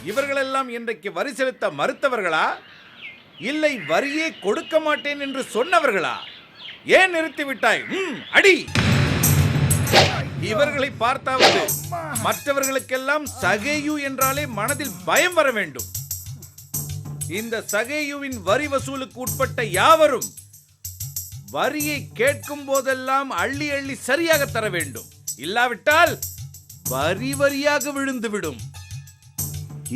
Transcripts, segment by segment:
இவர்களெல்லாம் இன்றைக்கு வரி செலுத்த மறுத்தவர்களா, இல்லை வரியே கொடுக்க மாட்டேன் என்று சொன்னவர்களா? ஏன் நிறுத்திவிட்டாய்? அடி! இவர்களை பார்த்தாவது மற்றவர்களுக்கெல்லாம் சகேயு என்றாலே மனதில் பயம் வர வேண்டும். இந்த சகேயுவின் வரி வசூலுக்கு உட்பட்ட யாவரும் வரியை கேட்கும் போதெல்லாம் அள்ளி அள்ளி சரியாக தர வேண்டும். இல்லாவிட்டால் வரி வரியாக விழுந்துவிடும்.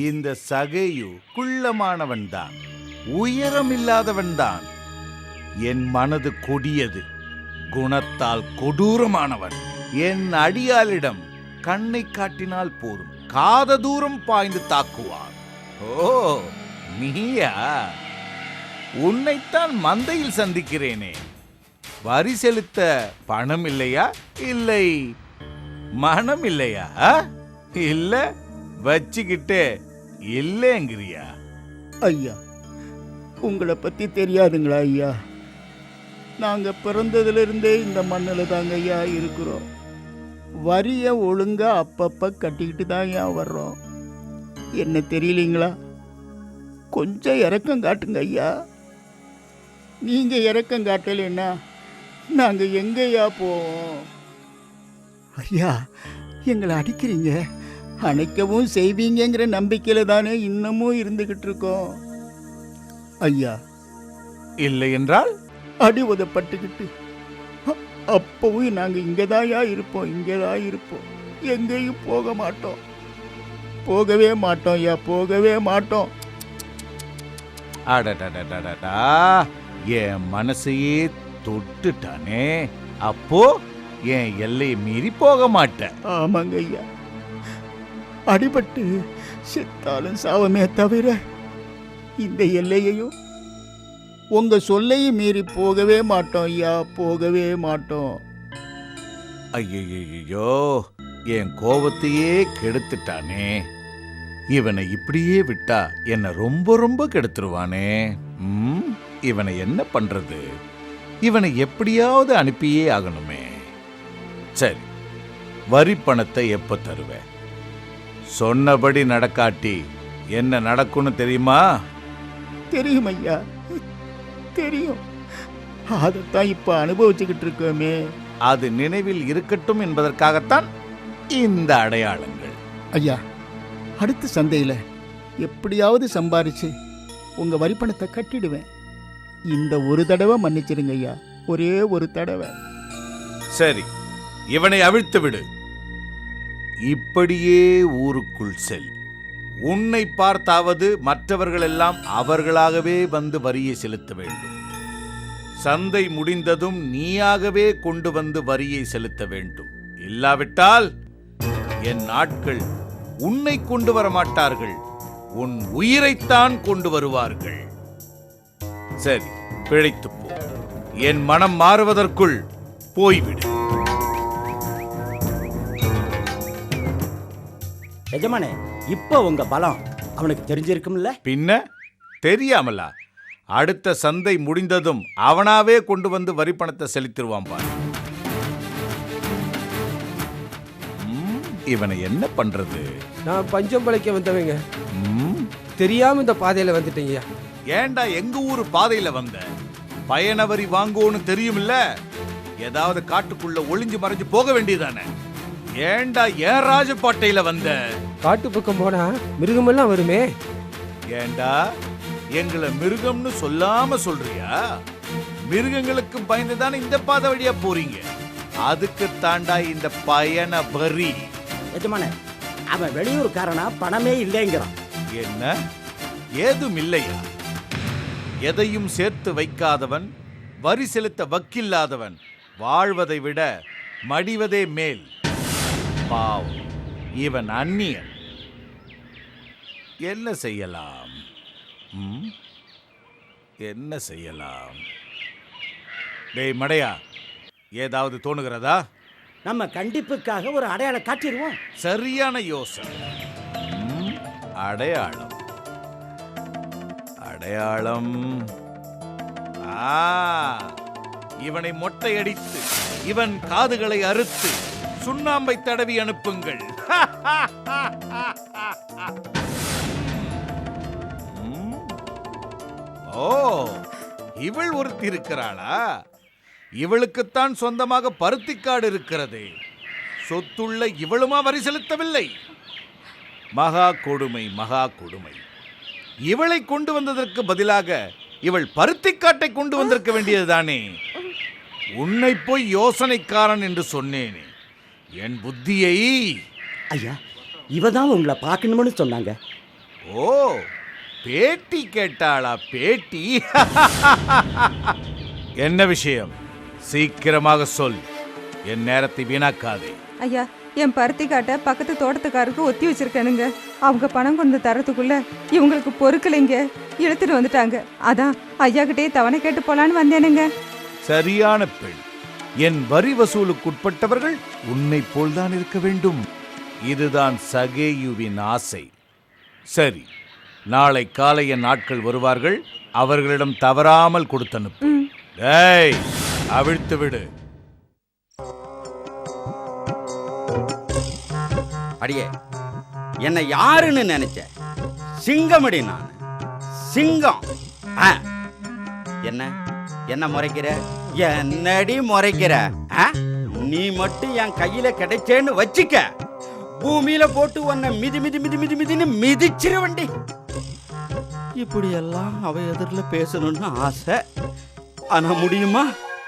இந்த சகேயு குள்ளமானவன் தான், உயரம் இல்லாதவன் தான். என் மனது கொடியது, குணத்தால் கொடூரமானவன். என் அடியாளிடம் கண்ணை காட்டினால் போதும், காத தூரம் பாய்ந்து தாக்குவான். ஓ, நீயா? உன்னைத்தான் மந்தையில் சந்திக்கிறேனே. வரி செலுத்த பணம் இல்லையா, இல்லை மனம் இல்லையா? இல்ல வச்சுக்கிட்டு இல்லைங்கிறியா? ஐயா, உங்களை பத்தி தெரியாதுங்களா ஐயா? நாங்க பிறந்ததிலிருந்தே இந்த மண்ணில் தாங்க ஐயா இருக்கிறோம். வரிய ஒழுங்கா அப்பப்ப கட்டிக்கிட்டு தான் ஐயா வர்றோம். என்ன தெரியலீங்களா? கொஞ்சம் இறக்கம் காட்டுங்க ஐயா. நீங்க இறக்கம் காட்டலைன்னா நாங்க எங்கய்யா போவோம்? ஐயா, எங்களை அடிக்கிறீங்க, அணைக்கவும் செய்வீங்கிற நம்பிக்கையில தானே இன்னமும் இருந்துகிட்டு இருக்கோம் ஐயா. இல்லை என்றால் அடி உதப்பட்டுக்கிட்டு அப்பவும் நாங்க இங்கதாயா இருப்போம், இங்கதான் இருப்போம், எங்கேயும் போக மாட்டோம், போகவே மாட்டோம் ஐயா, போகவே மாட்டோம். அடடடடடா, என் மனசையே தொட்டுட்டானே. அப்போ என் எல்லையை மீறி போக மாட்டேன். ஆமாங்க ஐயா, அடிபட்டு செத்தாலும் சாவமே தவிர இந்த எல்லையையும் உங்க சொல்லையும் மீறி போகவே மாட்டோம் ஐயா, போகவே மாட்டோம். ஐயோ, என் கோபத்தையே கெடுத்துட்டானே. இவனை இப்படியே விட்டா என்ன ரொம்ப ரொம்ப கெடுத்துருவானே. இவனை என்ன பண்றது? இவனை எப்படியாவது அனுப்பியே ஆகணுமே. சரி, வரி பணத்தை எப்ப தருவேன்? சொன்னபடி நடக்காட்டி என்ன நடக்கும்னு தெரியுமா? தெரியும் ஐயா, தெரியும். அதைத்தான் இப்ப அனுபவிச்சுக்கிட்டு இருக்கோமே. அது நினைவில் இருக்கட்டும் என்பதற்காகத்தான் இந்த அடையாளங்கள். ஐயா, அடுத்த சந்தையில எப்படியாவது சம்பாரிச்சு உங்க வரி பணத்தை கட்டிடுவேன். இந்த ஒரு தடவை மன்னிச்சிருங்க ஐயா, ஒரே ஒரு தடவை. சரி, இவனை அவிழ்த்து விடு. இப்படியே ஊருக்குள் செல். உன்னை பார்த்தாவது மற்றவர்கள் எல்லாம் அவர்களாகவே வந்து வரியை செலுத்த வேண்டும். சந்தை முடிந்ததும் நீயாகவே கொண்டு வந்து வரியை செலுத்த வேண்டும். இல்லாவிட்டால் என் ஆட்கள் உன்னை கொண்டு வர மாட்டார்கள், உன் உயிரைத்தான் கொண்டு வருவார்கள். சரி, பிழைத்து போ. என் மனம் மாறுவதற்குள் போய்விடு. எஜமானே, இப்ப உங்க பலம் அவனுக்கு தெரிஞ்சிருக்கும்ல? பின்ன தெரியாமலா? அடுத்த சந்தை முடிந்ததும் அவனாவே கொண்டு வந்து வரி பணத்தை செலுத்திடுவான் பாரு. இவனை என்ன பண்றது? நான் பஞ்சம் பழைக்க வந்தவங்க, தெரியாம இந்த பாதையில வந்துட்டீங்க. ஏண்டா எங்க ஊரு பாதையில வந்த? பயண வரி வாங்குவோன்னு தெரியுமில்ல? ஏதாவது காட்டுக்குள்ள ஒளிஞ்சு மறைஞ்சு போக வேண்டியதானே? ஏண்டா ஏன் ராஜபாட்டையில வந்த? காட்டு பக்கம் போனா மிருகமெல்லாம் வருமே. ஏண்டா எங்களை மிருகம்னு சொல்லாம சொல்றியா? மிருகங்களுக்கு பயந்துதானே இந்த பாதை வழியா போறீங்க. அதுக்கு தாண்டா இந்த பயண வரி. எஜமானே, அவன் வெளியூர்காரனா, பணமே இல்லைங்கிறான். என்ன? ஏதும் இல்லையா? எதையும் சேர்த்து வைக்காதவன், வரி செலுத்த வக்கில்லாதவன் வாழ்வதை விட மடிவதே மேல். பாவம், இவன் அந்நியன். என்ன செய்யலாம்? என்ன செய்யலாம்? டேய் மடையா, ஏதாவது தோணுகிறதா? நம்ம கண்டிப்புக்காக ஒரு அடையாளம் காட்டிடுவோம். சரியான யோசனை. அடையாளம் அடையாளம். இவனை மொட்டையடித்து இவன் காதுகளை அறுத்து சுண்ணாம்பை தடவி அனுப்புங்கள். ஓ, இவள் ஒருத்தி இருக்கிறாளா? இவளுக்குத்தான் சொந்தமாக பருத்திக்காடு இருக்கிறது. சொத்துள்ள இவளுமா வரி செலுத்தவில்லை? மகா கொடுமை, மகா கொடுமை. இவளை கொண்டு வந்ததற்கு பதிலாக இவள் பருத்திக்காட்டை கொண்டு வந்திருக்க வேண்டியதுதானே. உன்னை போய் யோசனைக்காரன் என்று சொன்னேனே, என் புத்தியை. ஐயா, இவ தான் உங்களை பார்க்கணும்னு சொன்னாங்க. ஓ, பேட்டி கேட்டாளா? பேட்டி? என்ன விஷயம்? சீக்கிரமாக சொல். என் நேரத்தை வீணாக்காதே. ஐயா, என் பருத்தி காட்டை பக்கத்து தோட்டத்துக்காருக்கு ஒத்தி வச்சிருக்கேனுங்க. அவங்க பணம் கொண்டு தரத்துக்குள்ள இவங்களுக்கு பொறுக்கலைங்க, இழுத்துட்டு வந்துட்டாங்க. அதான் ஐயா கிட்டே தவணை கேட்டு போலான்னு வந்தேனுங்க. சரியான பெண். என் வரி வசூலுக்குட்பட்டவர்கள் உன்னை போல்தான் இருக்க வேண்டும். இதுதான் சகேயுவின் ஆசை. சரி, நாளை காலை என் ஆட்கள் வருவார்கள். அவர்களிடம் தவறாமல் கொடுத்தனுப்பு. டேய், அவிழ்த்து விடு. அடியே, என்ன யாருன்னு நினைச்ச? சிங்கமடி நான், சிங்கம். என்ன என்ன முறைக்கிற? என்னடி முறைக்கிற? நீ மட்டும் என் கையில கிடைச்சேன்னு வச்சுக்க, பூமியில போட்டு உன்னை மிதி மிதி மிதி மிதி மிதின்னு மிதிச்சிரு வண்டி. இப்படி எல்லாம் அவ எதிரில பேசணும்னு ஆசை, ஆனா முடியுமா?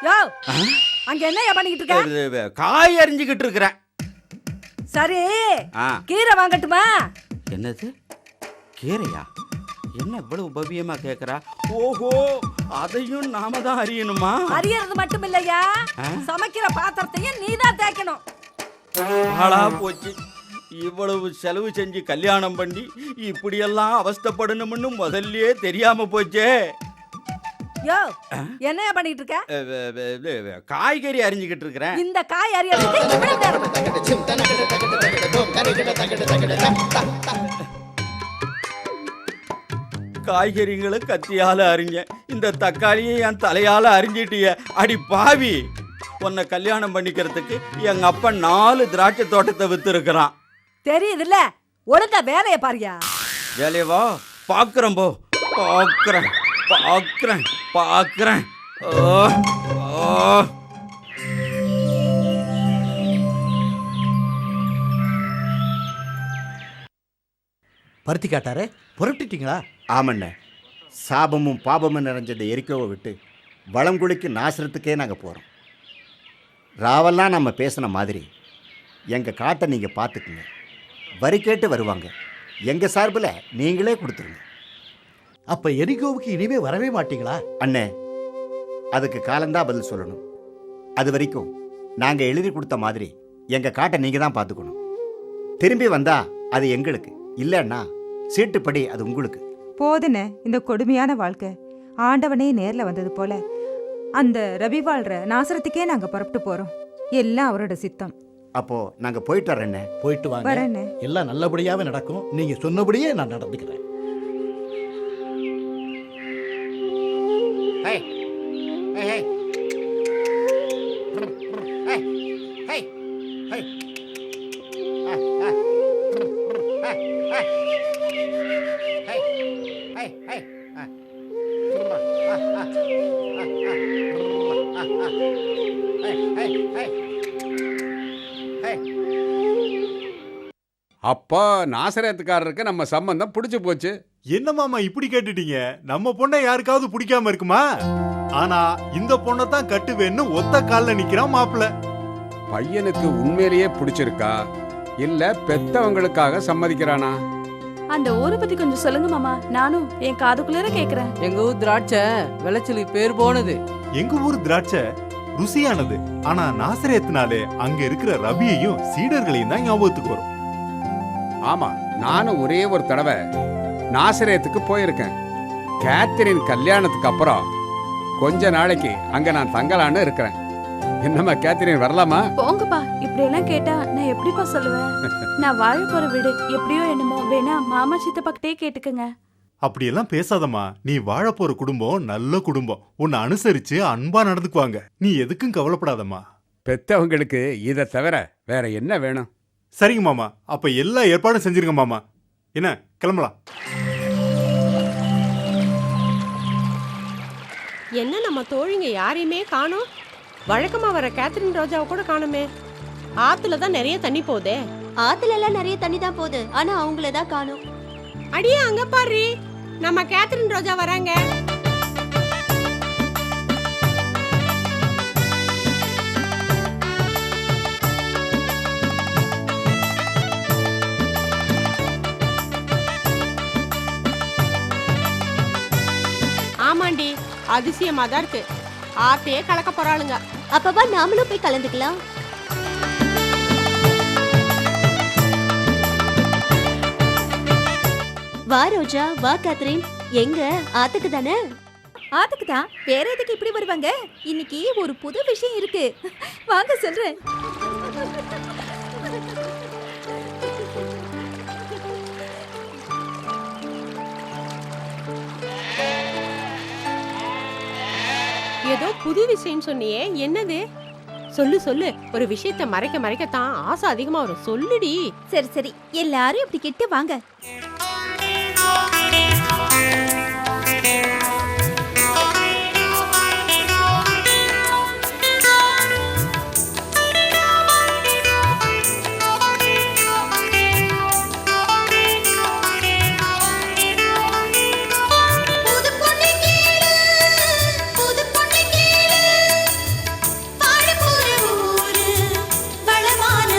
யோ, அங்க என்ன பண்ணிக்கிட்டு இருக்க? காய் அரிஞ்சுக்கிட்டு இருக்கிறேன். சரி, கீரை வாங்கட்டுமா? என்னது கீரையா? என்ன இவ்வளவு பவ்யமா கேக்குறா? ஓஹோ, அதையும் நாம தான் அறியணுமா? அறியறது மட்டும் இல்லையா, சமைக்கிற பாத்திரத்தையும் நீதான் தேய்க்கணும். ஆளா போச்சு. இவ்வளவு செலவு செஞ்சு கல்யாணம் பண்ணி இப்படியெல்லாம் அவஸ்தைப்படணும்னு முதல்லயே தெரியாம போச்சே. யோ, என்ன பண்ணிட்டு இருக்க? காய்கறி அரிஞ்சுக்கிட்டு இருக்கிறேன். இந்த காய் அரியறதுக்கு இவ்வளவு நேரம்? காய்கறிகளை கத்தியால அறிஞ்ச, இந்த தக்காளியை என் தலையால அறிஞ்சிட்டிய. அடி பாவி, உன்னை கல்யாணம் பண்ணிக்கிறதுக்கு எங்க அப்பா 4 திராட்சை தோட்டத்தை வித்து இருக்கிறான். தெரியுதுல்ல, ஒழுங்கா வேலைய பாரியா. வேலையவா பாக்குறேன், போ பாக்குறேன் பாக்குறேன் பாக்குறேன். பருத்தி காட்டாரே, புரட்டிட்டீங்களா? ஆமண்ண, சாபமும் பாபமும் நிறைஞ்சதை எரிக்கோவை விட்டு வளங்குழிக்கு நாசரத்துக்கே நாங்கள் போகிறோம். ராவெல்லாம் நம்ம பேசின மாதிரி எங்கள் காட்டை நீங்கள் பார்த்துக்குங்க. வரி கேட்டு வருவாங்க, எங்கள் சார்பில் நீங்களே கொடுத்துருங்க. அப்ப எரிகோவுக்கு இனிமே வரவே மாட்டீங்களா? அண்ணே, அதுக்கு காலந்தான் பதில் சொல்லணும். அது வரைக்கும் நாங்கள் எழுதி கொடுத்த மாதிரி எங்கள் காட்டை நீங்கள் தான் பார்த்துக்கணும். திரும்பி வந்தா அது எங்களுக்கு, இல்லைன்னா சீட்டுப்படி அது உங்களுக்கு. போதுனே இந்த கொடுமையான வாழ்க்கை. ஆண்டவனே நேர்ல வந்தது போல அந்த ரவி வாழ்ற நாசரத்துக்கே நாங்க புறப்பட்டு போறோம். எல்லாம் அவரோட சித்தம். அப்போ நாங்கள் போயிட்டு வர்றேண்ணே. போயிட்டு வாங்க, வரேண்ணே. எல்லாம் நல்லபடியாவே நடக்கும். நீங்க சொன்னபடியே நான் நடந்துக்கிறேன். அப்பா, நாசரேத்துக்காரருக்கு நம்ம சம்பந்தம் பிடிச்சு போச்சு. என்ன மாமா இப்படி கேட்டுட்டீங்க? நம்ம பொண்ணை யாருக்காவது பிடிக்காம இருக்குமா? ஆனா இந்த பொண்ணை தான் கட்டுவேன்னு ஒத்த கால்ல நிக்கிறான் மாப்பிள்ள. பையனுக்கு உண்மையிலேயே பிடிச்சிருக்கா இல்ல பெத்தவங்களுக்காக சம்மதிக்கிறானா? அந்த ஊரை பத்தி கொஞ்சம் சொல்லுங்க மாமா, நானும் என் காதுக்குள்ளே கேக்குறேன். எங்க ஊர் திராட்சை விளைச்சலுக்கு பேர் போனது. எங்க ஊர் திராட்சை ருசியானது. ஆனா நாசரேத்துனாலே அங்க இருக்கிற ரவியையும் சீடர்களையும் தான் ஞாபகத்துக்கு வரும். ஆமா, நானும் ஒரே ஒரு தடவை நாசரேத்துக்கு போயிருக்கேன். கேத்தரின் கல்யாணத்துக்கு அப்புறம் கொஞ்ச நாளைக்கு அங்க நான் தங்கலான்னு இருக்கிறேன். என்னம்மா கேத்தரின் வரலாமா? போங்கப்பா, இப்படி எல்லாம் கேட்டா நான் எப்படிப்பா சொல்லுவேன்? நான் வாழ போற வீடு எப்படியோ என்னமோ, வேணா மாமா சித்தப்பாக்கிட்டே கேட்டுக்கங்க. அப்படியெல்லாம் பேசாதம்மா. நீ வாழ போற குடும்பம் நல்ல குடும்பம். உன்னை அனுசரிச்சு அன்பா நடந்துக்குவாங்க. நீ எதுக்கும் கவலைப்படாதம்மா. பெத்தவங்களுக்கு இதை தவிர வேற என்ன வேணும்? சரிங்க மாமா. அப்ப எல்லா ஏற்பாடும் செஞ்சிருங்க மாமா. என்ன, கிளம்பலாம். என்ன நம்ம தோழிங்க யாரையுமே காணோம். வழக்கமா வர கேத்ரின் ரோஜாவை கூட காணுமே. ஆத்துல தான் நிறைய தண்ணி போதே. ஆத்துல எல்லாம் நிறைய தண்ணி தான் போகுது, ஆனா அவங்கள தான் காணோம். அடியே அங்க பாரு, நம்ம கேத்ரின் ரோஜா வராங்க. ஆமாண்டி, அதிசயமா தான் இருக்கு. ஆத்தையே கலக்க போறாளுங்க. அப்பவா நாமளும் போய் கலந்துக்கலாம். வா ரோஜா, வா கேத்ரின். எங்க ஆத்துக்கு தானே? ஆத்துக்கு தான். வேற எதுக்கு இப்படி வருவாங்க? இன்னைக்கு ஒரு புது விஷயம் இருக்கு. வாங்க சொல்றேன். ஏதோ புது விஷயம் சொன்னியே, என்னது? சொல்லு சொல்லு. ஒரு விஷயத்தை மறைக்க மறைக்கத்தான் ஆசை அதிகமா வரும். சொல்லுடி. சரி சரி, எல்லாரும் இப்படி கிட்ட வாங்க. வளமான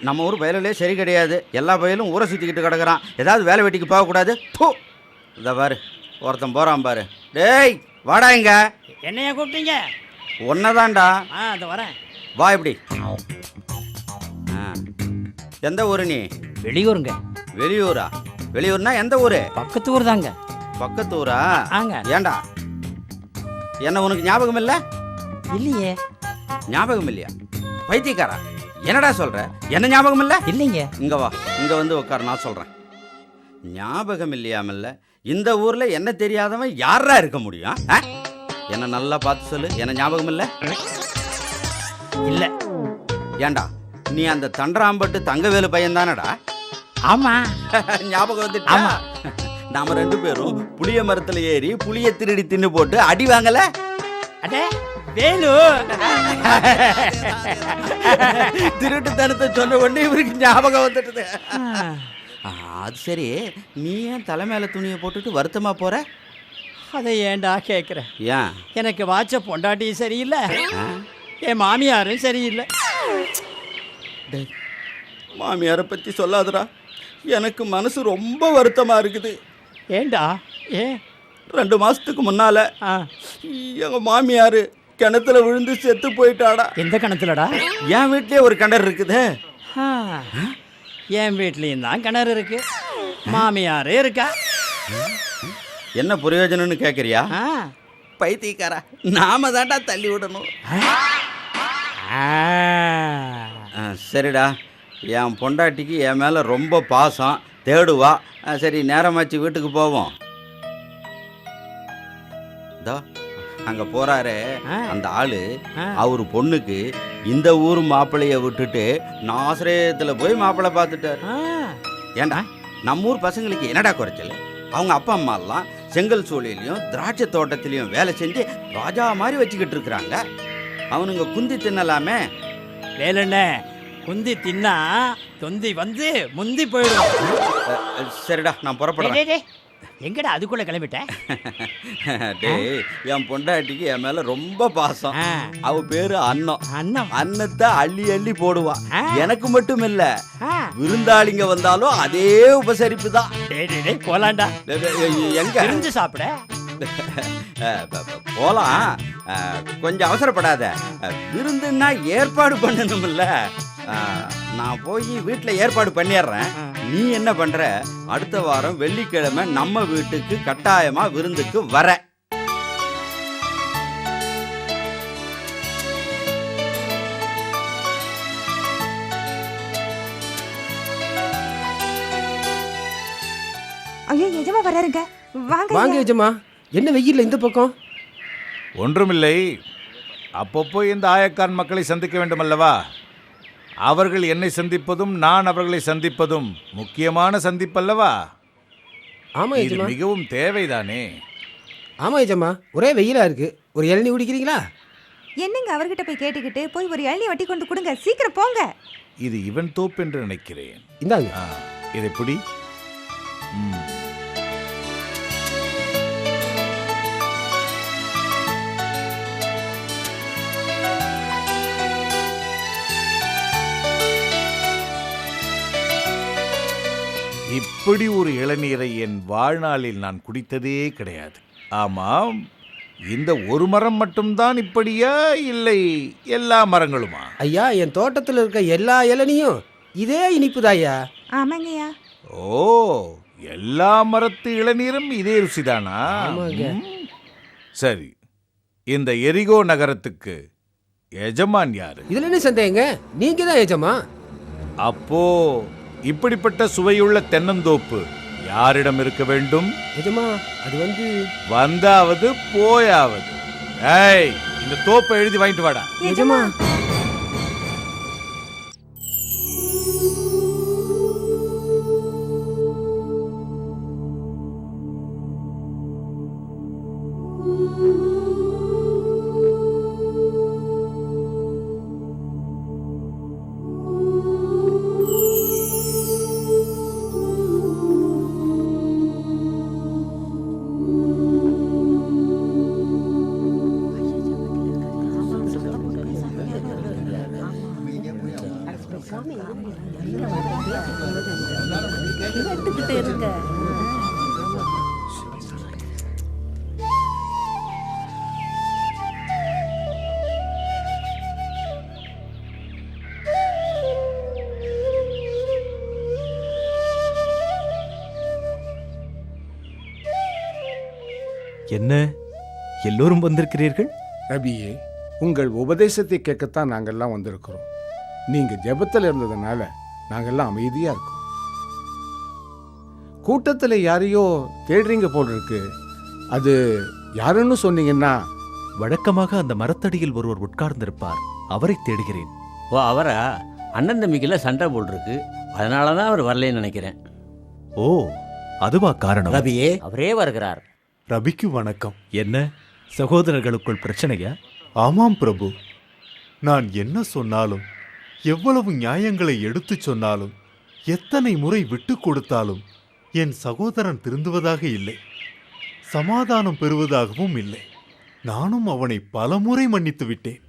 நம்ம ஊர் பயலே சரி கிடையாது. எல்லா பயலும் ஊரை சுற்றிக்கிட்டு கிடக்குறான். ஏதாவது வேலை வெட்டிக்கு போகக்கூடாது. தூ இதை பாரு, ஒருத்தன் போகிறான் பாரு. டேய் வாடா இங்க. என்னைய கூப்பிட்டீங்க? ஒன்னதான்டா. அதை வரேன். வா இப்படி. எந்த ஊரு நீ? வெளியூருங்க. வெளியூரா? வெளியூர்னா எந்த ஊரு? பக்கத்து ஊர் தாங்க. பக்கத்து ஊரா? ஆங்க. ஏண்டா என்ன உனக்கு ஞாபகம் இல்லை? இல்லையே. ஞாபகம் இல்லையா? பைத்தியக்காரா, என்னடா சொல்ற? என்ன ஞாபகம் இல்லை? இல்லைங்க. இங்க வா, இங்க வந்து உட்கார், நான் சொல்றேன். ஞாபகம் இல்லையாமல்ல? இந்த ஊர்ல என்ன தெரியாதவன் யாரா இருக்க முடியும்? என்ன நல்லா பார்த்து சொல்லு. என்ன ஞாபகம் இல்லை? இல்ல. ஏண்டா நீ அந்த தண்டராம்பட்டு தங்கவேலு பையன் தானடா? ஆமா. ஞாபகம் வந்துட்டு. ஆமா, நாம 2 பேரும் புளிய மரத்துல ஏறி புளிய திருடி தின்னு போட்டு அடி வாங்கல? அடே வேலு, திருட்டுத்தனத்தை சொன்ன உடனே இவருக்கு ஞாபகம் வந்துட்டுது. அது சரி, நீ ஏன் தலை மேல துணியை போட்டுட்டு வருத்தமா போற? அதை ஏன்டா கேட்குற? ஏன்? எனக்கு வாட்ச பொண்டாட்டியும் சரியில்லை, என் மாமியாரும் சரியில்லை. மாமியாரை பற்றி சொல்லாதடா, எனக்கு மனசு ரொம்ப வருத்தமாக இருக்குது. ஏண்டா? ஏன்? 2 மாதத்துக்கு முன்னால் எங்கள் மாமியார் கிணத்துல விழுந்து செத்து போயிட்டாடா. எந்த கிணத்துலடா? என் வீட்லேயே ஒரு கிணறு இருக்குது. என் வீட்லேயும் தான் கிணறு இருக்கு, மாமியாரே இருக்கா. என்ன பிரயோஜனம்னு கேட்குறியா? பைத்தியக்காரா, நாம தாண்டா தள்ளி விடணும். சரிடா, என் பொண்டாட்டிக்கு என் மேலே ரொம்ப பாசம், தேடுவா. சரி, நேரமாச்சு, வீட்டுக்கு போவோம். இதோ அங்கே போகிறாரே அந்த ஆள், அவர் பொண்ணுக்கு இந்த ஊர் மாப்பிள்ளையை விட்டுட்டு நாசரேத்தில் போய் மாப்பிள்ளை பார்த்துட்டார். ஏண்டா நம்ம ஊர் பசங்களுக்கு என்னடா குறைச்சல்? அவங்க அப்பா அம்மாலாம் செங்கல் சூளையிலையும் திராட்சை தோட்டத்திலையும் வேலை செஞ்சு ராஜா மாதிரி வச்சுக்கிட்டு இருக்கிறாங்க. அவனுங்க குந்தி தின்னலாமே. வேலண்ண, குந்தி தின்னா தொந்தி வந்து முந்தி போயிடும். சரிடா, நான் புறப்படுறேன். எங்கடா அதுக்குள்ள கிளம்பிட்டேன்? டேய், என் பொண்டாட்டிக்கு என் மேல ரொம்ப பாசம். அவ பேரு அன்னம். அன்னத்தை அள்ளி அள்ளி போடுவா. எனக்கு மட்டும் இல்ல, விருந்தாளிங்க வந்தாலும் அதே உபசரிப்பு தான். போலாண்டா. எங்க இருந்து சாப்பிட போலாம். கொஞ்சம் அவசரப்படாத. விருந்துன்னா ஏற்பாடு பண்ணணும்ல. நான் போய் வீட்டில் ஏற்பாடு பண்ணிடுறேன். நீ என்ன பண்ற? அடுத்த வாரம் வெள்ளிக்கிழமை நம்ம வீட்டுக்கு கட்டாயமா விருந்துக்கு வர. ஐயோ, எஜமா வராருங்க. வாங்க வாங்க எஜமா. என்ன வெயில்ல இந்த பக்கம்? ஒன்றுமில்லை, அப்பப்போ இந்த ஆயக்காரன் மக்களை சந்திக்க வேண்டும் அல்லவா? அவர்கள் என்னை சந்திப்பதும் நான் அவர்களை சந்திப்பதும் முக்கியமான சந்திப்பல்லவா? ஆமா இது எஜமா. மிகவும் தேவைதானே? ஆமா எஜமா, ஒரே வெயிலா இருக்கு. ஒரு இளநீ குடிக்கிறீங்களா? என்னங்க அவர்கிட்ட போய் கேட்டுக்கிட்டு போய் ஒரு இளநீ வட்டி கொண்டு கொடுங்க, சீக்கிரம் போங்க. இது இவன் தோப்பு என்று நினைக்கிறேன். இந்தாங்க. இதை பிடி. இப்படி ஒரு இளநீரை என் வாழ்நாளில் நான் குடித்ததே கிடையாது. ஆமாம், இந்த ஒரு மரம் மட்டும்தான் இப்படியா, இல்லை எல்லா மரங்களுமா? ஐயா, என் தோட்டத்தில் இருக்க எல்லா இளநியும் இதே இனிப்புதாய்யா. ஆமாங்கய்யா. ஓ, எல்லா மரத்து இளநீரும் இதே ருசிதானா? சரி, இந்த எரிகோ நகரத்துக்கு எஜமான் யாரு? இதுல என்ன சந்தேகங்க? நீங்க தான் எஜமா. அப்போ இப்படிப்பட்ட சுவையுள்ள தென்னந்தோப்பு யாரிடம் இருக்க வேண்டும்? எஜமா, அது வந்தாவது போயாவது. ஏய், இந்த தோப்பை எழுதி வாங்கிட்டு வாடா. எஜமா. கேட்டுக்கிட்டு இருங்க. என்ன எல்லோரும் வந்திருக்கிறீர்கள்? ரபியே, உங்கள் உபதேசத்தை கேட்கத்தான் நாங்கள்லாம் வந்திருக்கிறோம். நீங்க ஜெபத்தில் இருந்ததுனால நாங்கள்லாம் அமைதியா இருக்கோம். கூட்டத்தில் யாரையோ தேடுறீங்க போல் இருக்கு. அது யாருன்னு சொன்னீங்கன்னா? வழக்கமாக அந்த மரத்தடியில் ஒருவர் உட்கார்ந்திருப்பார், அவரை தேடுகிறேன். ஓ, அவரா? அண்ணன் தம்பிக்குள்ள சண்டை போல் இருக்கு, அதனால தான் அவர் வரலன்னு நினைக்கிறேன். ஓ, அதுவா காரணம்? ரபியே, அவரே வருகிறார். ரபிக்கு வணக்கம். என்ன சகோதரர்களுக்குள் பிரச்சனையா? ஆமாம் பிரபு, நான் என்ன சொன்னாலும், எவ்வளவு நியாயங்களை எடுத்துச் சொன்னாலும், எத்தனை முறை விட்டு கொடுத்தாலும் என் சகோதரன் திருந்துவதாக இல்லை, சமாதானம் பெறுவதாகவும் இல்லை. நானும் அவனை பலமுறை மன்னித்து விட்டேன்.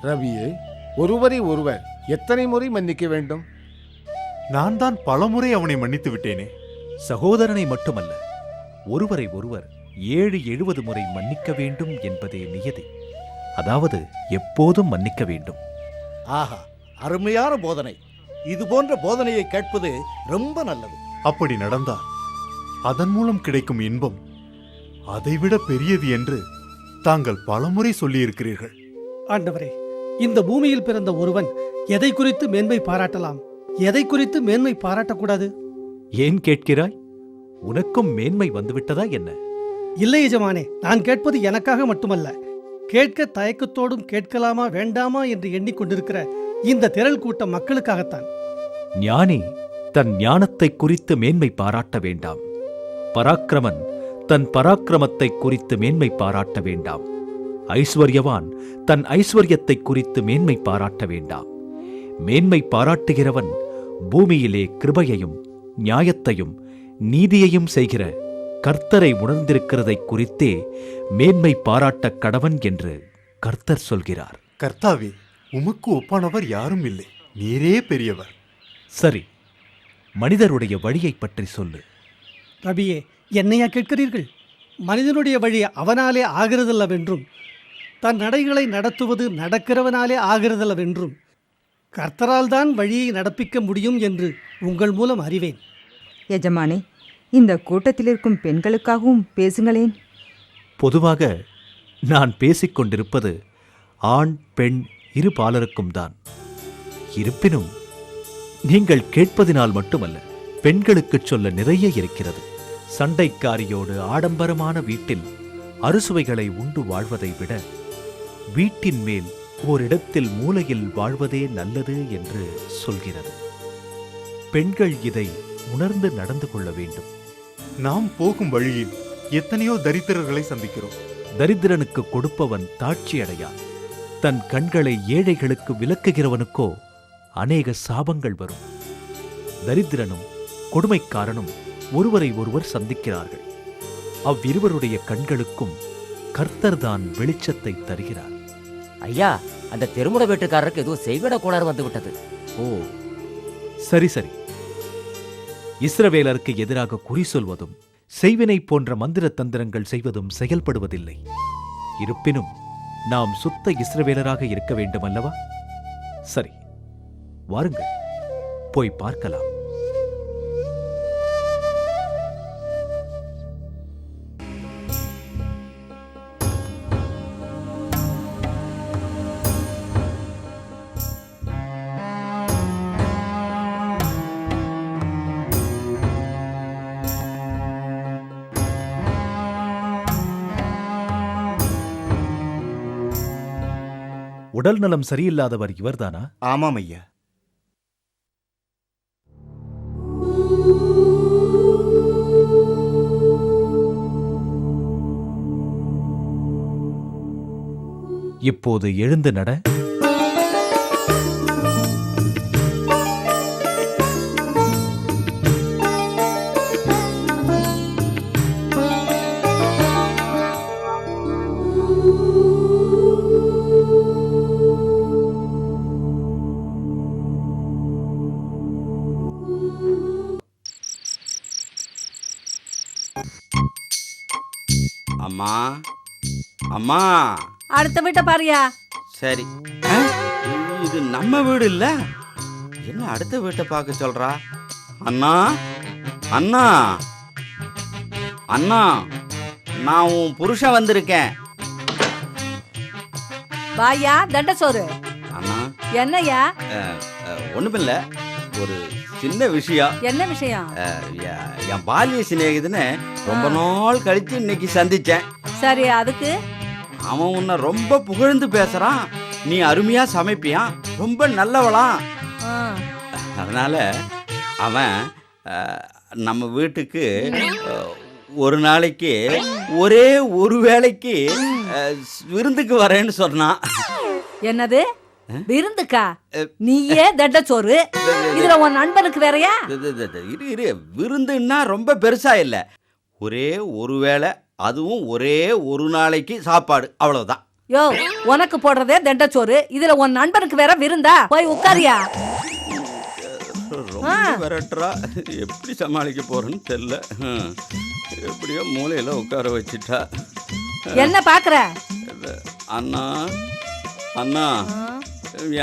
ரபியே, ஒருவரை ஒருவர் எத்தனை முறை மன்னிக்க வேண்டும்? நான் தான் பலமுறை அவனை மன்னித்து விட்டேனே. சகோதரனை மட்டுமல்ல, ஒருவரை ஒருவர் 7-70 முறை மன்னிக்க வேண்டும் என்பதே நியதி. அதாவது எப்போதும் மன்னிக்க வேண்டும். ஆஹா, அருமையான போதனை. இது போன்ற போதனையை கேட்பது ரொம்ப நல்லது. அப்படி நடந்தால் அதன் மூலம் கிடைக்கும் இன்பம் அதைவிட பெரியது என்று தாங்கள் பலமுறை சொல்லியிருக்கிறீர்கள். ஆண்டவரே, இந்த பூமியில் பிறந்த ஒருவன் எதை குறித்து மேன்மை பாராட்டலாம், எதை குறித்து மேன்மை பாராட்டக்கூடாது? ஏன் கேட்கிறாய்? உனக்கும் மேன்மை வந்துவிட்டதா என்ன? இல்லை எஜமானே, நான் கேட்பது எனக்காக மட்டுமல்ல, கேட்க தயக்கத்தோடும் கேட்கலாமா வேண்டாமா என்று எண்ணிக்கொண்டிருக்கிற இந்த திரள் கூட்ட மக்களுக்காகத்தான். ஞானி தன் ஞானத்தை குறித்து மேன்மை பாராட்ட வேண்டாம். பராக்கிரமன் தன் பராக்கிரமத்தை குறித்து மேன்மை பாராட்ட வேண்டாம். ஐஸ்வர்யவான் தன் ஐஸ்வர்யத்தை குறித்து மேன்மை பாராட்ட வேண்டாம். மேன்மை பாராட்டுகிறவன் பூமியிலே கிருபையையும் நியாயத்தையும் நீதியையும் செய்கிற கர்த்தரை உணர்ந்திருக்கிறதை குறித்தே மேன்மை பாராட்ட கடவன் என்று கர்த்தர் சொல்கிறார். கர்த்தாவே, உமக்கு ஒப்பானவர் யாரும் இல்லை, நீரே பெரியவர். சரி, மனிதருடைய வழியை பற்றி சொல்லு. ரபியே, என்னையா கேட்கிறீர்கள்? மனிதனுடைய வழி அவனாலே ஆகிறதல்லவென்றும், தன் நடைகளை நடத்துவது நடக்கிறவனாலே ஆகிறதல்லவென்றும், கர்த்தரால் தான் வழியை நடப்பிக்க முடியும் என்று உங்கள் மூலம் அறிவேன். எஜமானே, இந்த கூட்டத்தில் இருக்கும் பெண்களுக்காகவும் பேசுங்களேன். பொதுவாக நான் பேசிக்கொண்டிருப்பது ஆண் பெண் இரு பாலருக்கும் தான். இருப்பினும் நீங்கள் கேட்பதினால் மட்டுமல்ல, பெண்களுக்குச் சொல்ல நிறைய இருக்கிறது. சண்டைக்காரியோடு ஆடம்பரமான வீட்டில் அறுசுவைகளை உண்டு வாழ்வதை விட வீட்டின் மேல் ஓரிடத்தில் மூலையில் வாழ்வதே நல்லது என்று சொல்கிறது. பெண்கள் இதை உணர்ந்து நடந்து கொள்ள வேண்டும். நாம் போகும் வழியில் எத்தனையோ தரித்திரர்களை சந்திக்கிறோம். தரித்திரனுக்கு கொடுப்பவன் தாட்சி அடையான். தன் கண்களை ஏழைகளுக்கு விலக்குகிறவனுக்கோ அநேக சாபங்கள் வரும். தரித்திரனும் கொடுமைக்காரனும் ஒருவரை ஒருவர் சந்திக்கிறார்கள். அவ்விருவருடைய கண்களுக்கும் கர்த்தர்தான் வெளிச்சத்தை தருகிறார். ஐயா, அந்த தெருமுட வீட்டுக்காரருக்கு ஏதோ செய்விட கோளாறு வந்து விட்டது. ஓ, சரி சரி. இஸ்ரவேலருக்கு எதிராக குறி சொல்வதும் செய்வினை போன்ற மந்திர தந்திரங்கள் செய்வதும் செயல்படுவதில்லை. இருப்பினும் நாம் சுத்த இஸ்ரவேலராக இருக்க வேண்டும் அல்லவா? சரி, வாருங்கள், போய் பார்க்கலாம். உடல் நலம் சரியில்லாதவர் இவர்தானா? ஆமாம் ஐயா. இப்போது எழுந்து நட. அம்மா அம்மா. அடுத்த வீட்டை பாரியா. சரி, இது நம்ம வீடு இல்ல, என்ன அடுத்த வீட்டை பார்க்க சொல்றா? அண்ணா அண்ணா அண்ணா, நான் உன் புருஷன் வந்திருக்கேன். வாயா தண்டச்சோறு. அண்ணா. என்னையா? ஒண்ணுமில்ல, ஒரு சின்ன விஷயம். என்ன விஷயம்? என் பாலிய சிநேகிதனை ரொம்ப நாள் கழிச்சு இன்னைக்கு சந்திச்சேன். சரி, அதுக்கு? அவன் உன்னை ரொம்ப புகழ்ந்து பேசுறான். நீ அருமையா சமைப்பியா, ரொம்ப நல்லவளாம். அதனால அவன் நம்ம வீட்டுக்கு ஒரு நாளைக்கு ஒரே ஒரு வேளைக்கு விருந்துக்கு வரேன்னு சொன்னான். என்னது விருந்துக்கா? நீயே தண்டச்சோறு, இதுல உன் நண்பனுக்கு வேறயா? இரு, விருந்துன்னா ரொம்ப பெருசா இல்ல, ஒரே ஒரு வேளை, அதுவும் ஒரே ஒரு நாளைக்கு சாப்பாடு, அவ்வளவுதான். யோ, உனக்கு போடுறதே தண்டச்சோறு, இதுல உன் நண்பனுக்கு வேற விருந்தா? போய் உட்காரியா. ரொம்ப விரட்டுறா, எப்படி சமாளிக்க போறேன்னு தெரியல. எப்படியோ மூலையில உட்கார வச்சிட்டா. என்ன பாக்குற? அண்ணா அண்ணா,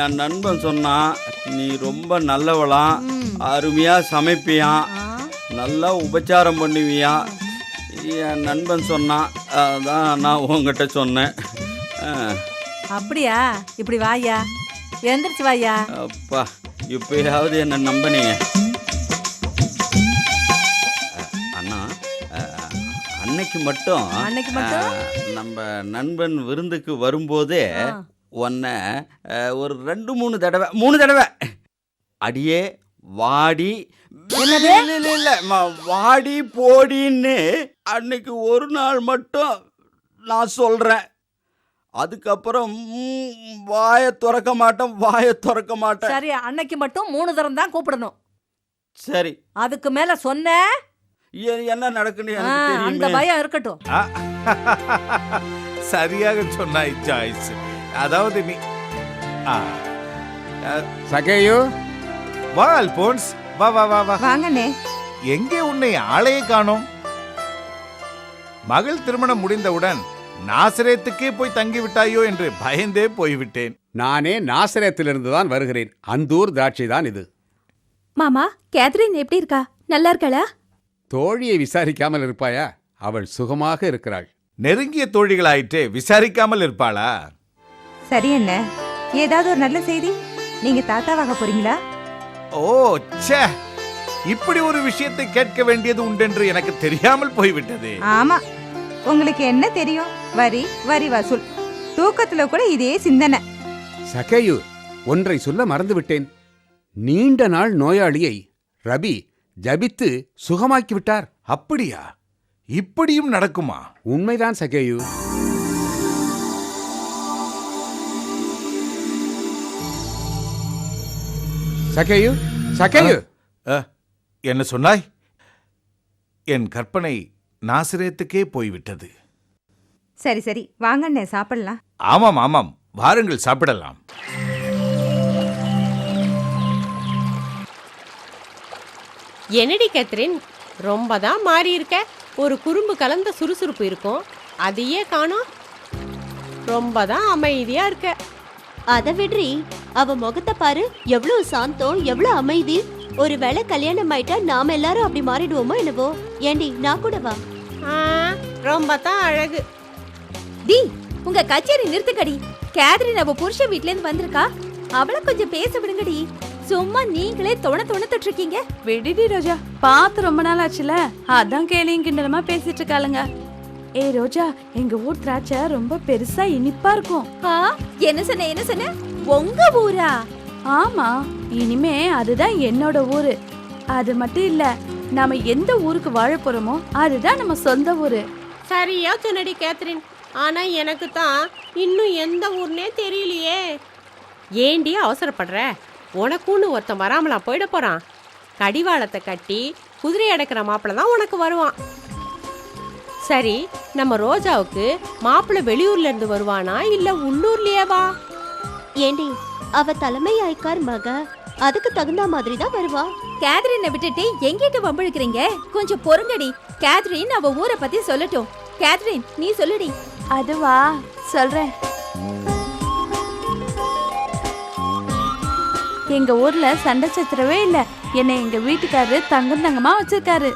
என் நண்பன் சொன்னான், நீ ரொம்ப நல்லவளாம், அருமையா சமைப்பியான், நல்லா உபச்சாரம் பண்ணுவியா. என் நண்பன் சொன்னான், அதான் நான் உங்ககிட்ட சொன்னேன். அப்படியா? இப்படி வாயா, எந்திரிச்சு வாயா. அப்பா, இப்பயாவது என்ன நம்பனீங்க. அண்ணா, அன்னைக்கு மட்டும் நம்ம நண்பன் விருந்துக்கு வரும்போதே உன்னை ஒரு 2-3 தடவை 3 தடவை அடியே வாடி வாடி போடின்னு அன்னைக்கு ஒரு நாள் மட்டும் நான் சொல்றேன். அதுக்கப்புறம் வாயை திறக்க மாட்டேன். சரி, அன்னைக்கு மட்டும் 3 தரம் தான் கூப்பிடணும். சரி, அதுக்கு மேல சொன்ன என்ன நடக்குன்னு அந்த பயம் இருக்கட்டும். சரியாக சொன்னாய் ஜாய்ஸ். அதாவது நீ சகேயு, வா அல்போன்ஸ், வா வா வா வா. வாங்கண்ணே. எங்கே உன்னை ஆளையே காணோம்? மகள் திருமணம் முடிந்தவுடன் நாசரேத்துக்கே போய் தங்கி விட்டாயோ என்று பயந்தே போய்விட்டேன். நானே நாசரேத்திலிருந்து தான் வருகிறேன். அந்தூர் திராட்சை தான் இது. மாமா, கேத்ரின் எப்படி இருக்கா? நல்லா இருக்காளா? தோழியை விசாரிக்காமல் இருப்பாயா? அவள் சுகமாக இருக்கிறாள். நெருங்கிய தோழிகளாயிற்றே, விசாரிக்காமல் இருப்பாளா? சரி என்ன, ஏதாவது ஒரு நல்ல செய்தி? நீங்க தாத்தாவாக போறீங்களா? ஓ ச்சே, இப்படி ஒரு விஷயத்தை கேட்க வேண்டியது உண்டென்று எனக்கு தெரியாமல் போய்விட்டது. ஆமா, உங்களுக்கு என்ன தெரியும்? வரி வரி வசூல், தூக்கத்துல கூட இதே சிந்தனை. சகேயு, ஒன்றை சொல்ல மறந்துவிட்டேன். நீண்ட நாள் நோயாளியை ரபி ஜபித்து சுகமாக்கி விட்டார். அப்படியா? இப்படியும் நடக்குமா? உண்மைதான் சகேயு. சகேயு, சகேயு, என்ன சொன்னாய்? என் கற்பனை நாசரேத்துக்கே போய்விட்டது. சரி சரி, வாங்கண்ணே சாப்பிடலாம். ஆமாம் ஆமாம், வாருங்கள் சாப்பிடலாம். என்னடி கேத்ரின், ரொம்ப தான் மாறி இருக்க. ஒரு குறும்பு கலந்த சுறுசுறுப்பு இருக்கும், அதையே காணோம். ரொம்ப தான் அமைதியா இருக்க. அத விட்ரி, அவ முகத்தை பாரு, எவ்வளவு சாந்தம், எவ்வளவு அமைதி. ஒருவேளை கல்யாணம் ஆயிட்டா நாம எல்லாரும் அப்படி மாறிடுவோமோ என்னவோ. ஏண்டி, நான் கூட வா. ரொம்ப தான் அழகு. டி, உங்க கச்சேரி நிறுத்துக்கடி. கேத்ரின் அவ புருஷ வீட்ல இருந்து வந்திருக்கா, அவளை கொஞ்சம் பேச விடுங்கடி. சும்மா நீங்களே தொணத்துட்டு இருக்கீங்க. விடுடி ரோஜா, பார்த்து ரொம்ப நாள் ஆச்சுல, அதான் கேலியும் கிண்டலமா பேசிட்டு இருக்காளுங்க. ஏ ரோஜா, எங்க ஊர் திராட்சை ரொம்ப பெருசா இனிப்பா இருக்கும். என்ன சொன்ன? உங்க ஊரா? ஆமா, இனிமே அதுதான் என்னோட ஊரு. அது மட்டும் இல்ல, நாம எந்த ஊருக்கு வாழ போறோமோ அதுதான் நம்ம சொந்த ஊரு. சரியா சொன்னடி கேத்ரின், ஆனா எனக்கு தான் இன்னும் எந்த ஊர்னே தெரியலையே. ஏண்டி அவசரப்படுற? உனக்குன்னு ஒருத்தன் வராமலா போயிட போறான்? கடிவாளத்தை கட்டி குதிரை அடக்கிற மாப்பிள்ள தான் உனக்கு வருவான். சரி, நம்ம ரோஜாவுக்கு மாப்பிள்ள வெளியூர்ல இருந்து வருவானா இல்ல உள்ளூர்லயே வா? ஏண்டி, அவ தலைமை ஆய்க்கார் மக, அதுக்கு தகுந்த மாதிரி தான் வருவா. கேத்ரினை விட்டுட்டு எங்கிட்ட வம்பிழுக்கிறீங்க? கொஞ்சம் பொறுங்கடி. கேத்ரின் அவ ஊரை பத்தி சொல்லட்டும். கேத்ரின் நீ சொல்லுடி. அதுவா சொல்றேன். எங்க ஊர்ல சண்டை சச்சரவே இல்ல. என்னை எங்க வீட்டுக்காரரு தங்கமா வச்சிருக்காரு.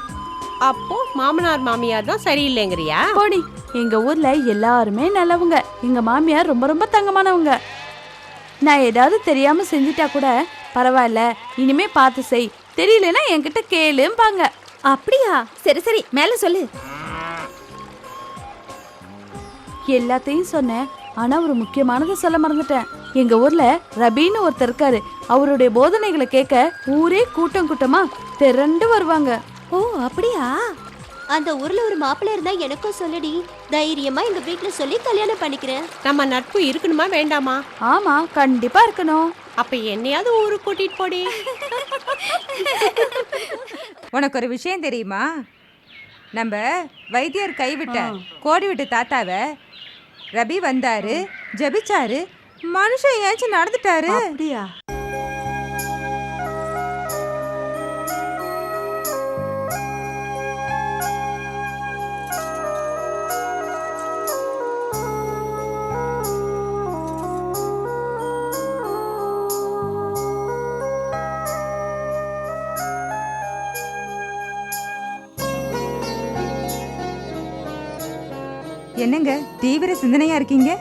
அப்போ மாமனார் மாமியார் தான் சரியில்லைங்கிறியா? போடி. எங்க ஊர்ல எல்லாருமே நல்லவங்க. எங்க மாமியார் ரொம்ப ரொம்ப தங்கமானவங்க. நான் ஏதாவது தெரியாம செஞ்சிட்டா கூட பரவாயில்ல, இனிமே பார்த்து செய், தெரியலன்னா என்கிட்ட கேளும்பாங்க. அப்படியா? சரி சரி, மேல சொல்லு. எல்லாத்தையும் சொன்னேன், ஆனா ஒரு முக்கியமானதை சொல்ல மறந்துட்டேன். எங்க ஊர்ல ரபின்னு ஒருத்தர் இருக்காரு. அவருடைய போதனைகளை கேட்க ஊரே கூட்டம் கூட்டமா திரண்டு வருவாங்க. ஓ அப்படியா? அந்த ஊர்ல ஒரு மாப்பிள்ளை இருந்தா எனக்கும் சொல்லுடி. தைரியமா எங்க வீட்டுல சொல்லி கல்யாணம் பண்ணிக்கிறேன். நம்ம நட்பு இருக்கணுமா வேண்டாமா? ஆமா, கண்டிப்பா இருக்கணும். அப்ப என்னையாவது ஊருக்கு கூட்டிட்டு போடி. உனக்கு ஒரு விஷயம் தெரியுமா? நம்ம வைத்தியர் கைவிட்ட கோடி விட்டு தாத்தாவை ரபி வந்தாரு, ஜபிச்சாரு, மனுஷன் ஏச்சு நடந்துட்டாரு. அப்படியா? என்னங்க தீவிர சிந்தனையா இருக்கீங்க?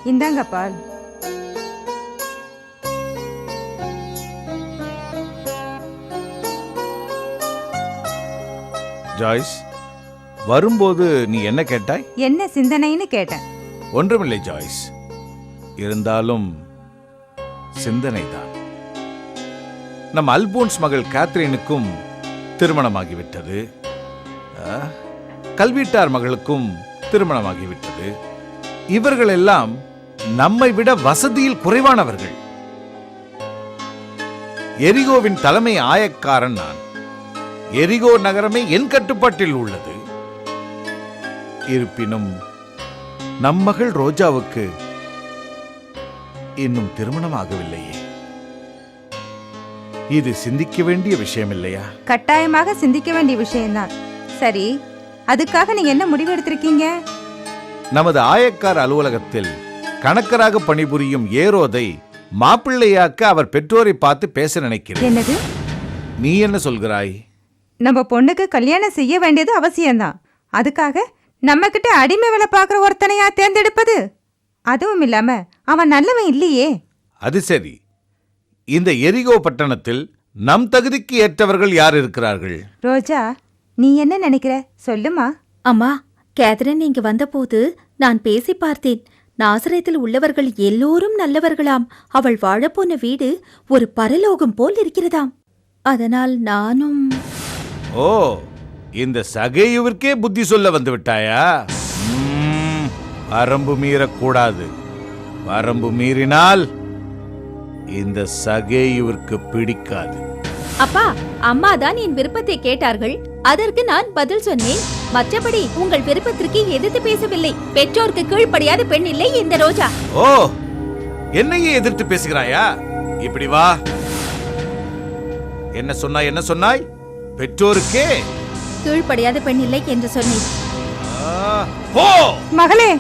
இந்தாங்க பால். ஜாய்ஸ், வரும்போது நீ என்ன கேட்டாய்? என்ன சிந்தனைன்னு கேட்டேன். ஒன்றுமில்லை ஜாய்ஸ், இருந்தாலும் சிந்தனைதான். நம் அல்போன்ஸ் மகள் கேத்ரினுக்கும் திருமணமாகிவிட்டது. கல்வீட்டார் மகளுக்கும் திருமணமாகிவிட்டது. இவர்கள் எல்லாம் நம்மை விட வசதியில் குறைவானவர்கள். எரிகோவின் தலைமை ஆயக்காரன் நான். எரிகோ நகரமே என் கட்டுப்பாட்டில் உள்ளது. இருப்பினும் நம் மகள் ரோஜாவுக்கு இன்னும் திருமணம் ஆகவில்லையே. இது சிந்திக்க வேண்டிய விஷயம் இல்லையா? கட்டாயமாக சிந்திக்க வேண்டிய விஷயம்தான். சரி, அதுக்காக நீங்க என்ன முடிவு எடுத்திருக்கீங்க? நமது ஆயக்கார் அலுவலகத்தில் கணக்கராக பணிபுரியும் ஏரோதை மாப்பிள்ளையாக்க அவர் பெற்றோரை பார்த்து பேச நினைக்கிறேன். என்னது? நீ என்ன சொல்கிறாய்? நம்ம பொண்ணுக்கு கல்யாணம் செய்ய வேண்டியது அவசியம்தான். அதுக்காக நம்ம கிட்ட அடிமை வேலை பார்க்குற ஒருத்தனையா தேர்ந்தெடுப்பது? அதுவும் இல்லாம அவன் நல்லவன் இல்லையே. அது சரி, இந்த எரிகோ பட்டணத்தில் நம் தகுதிக்கு ஏற்றவர்கள் யார் இருக்கிறார்கள்? ரோஜா, நீ என்ன நினைக்கிற? சொல்லுமா. அம்மா, கேத்ரின் இங்க வந்தபோது நான் பேசி பார்த்தேன். நாசரேத்தில் உள்ளவர்கள் எல்லோரும் நல்லவர்களாம். அவள் வாழப்போன வீடு ஒரு பரலோகம் போல் இருக்கிறதாம். அதனால் நானும்... ஓ, இந்த சகேயுவிற்கே புத்தி சொல்ல வந்து விட்டாயா? வரம்பு மீறக்கூடாது. வரம்பு மீறினால் இந்த சகேயுவிற்கு பிடிக்காது. அப்பா, அம்மா தான் என் விருப்பத்தை கேட்டார்கள், அதற்கு நான் பதில் சொன்னேன். மற்றபடி உங்கள் விருப்பத்திற்கு எதிர்த்து பேசவில்லை. பெற்றோருக்கு கீழ்ப்படியாத பெண் இல்லை இந்த ரோஜா. ஓ, என்னையே எதிர்த்து பேசுகிறாயா? இப்படி வா. என்ன சொன்னாய்? பெற்றோருக்கே கீழ்ப்படியாத பெண் இல்லை என்று சொன்னேன். போ மகளே.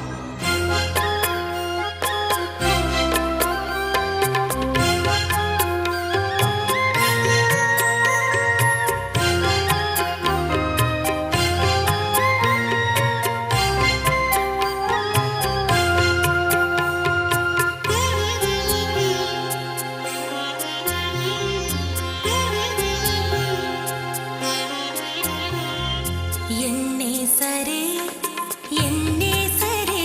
என்னே சரே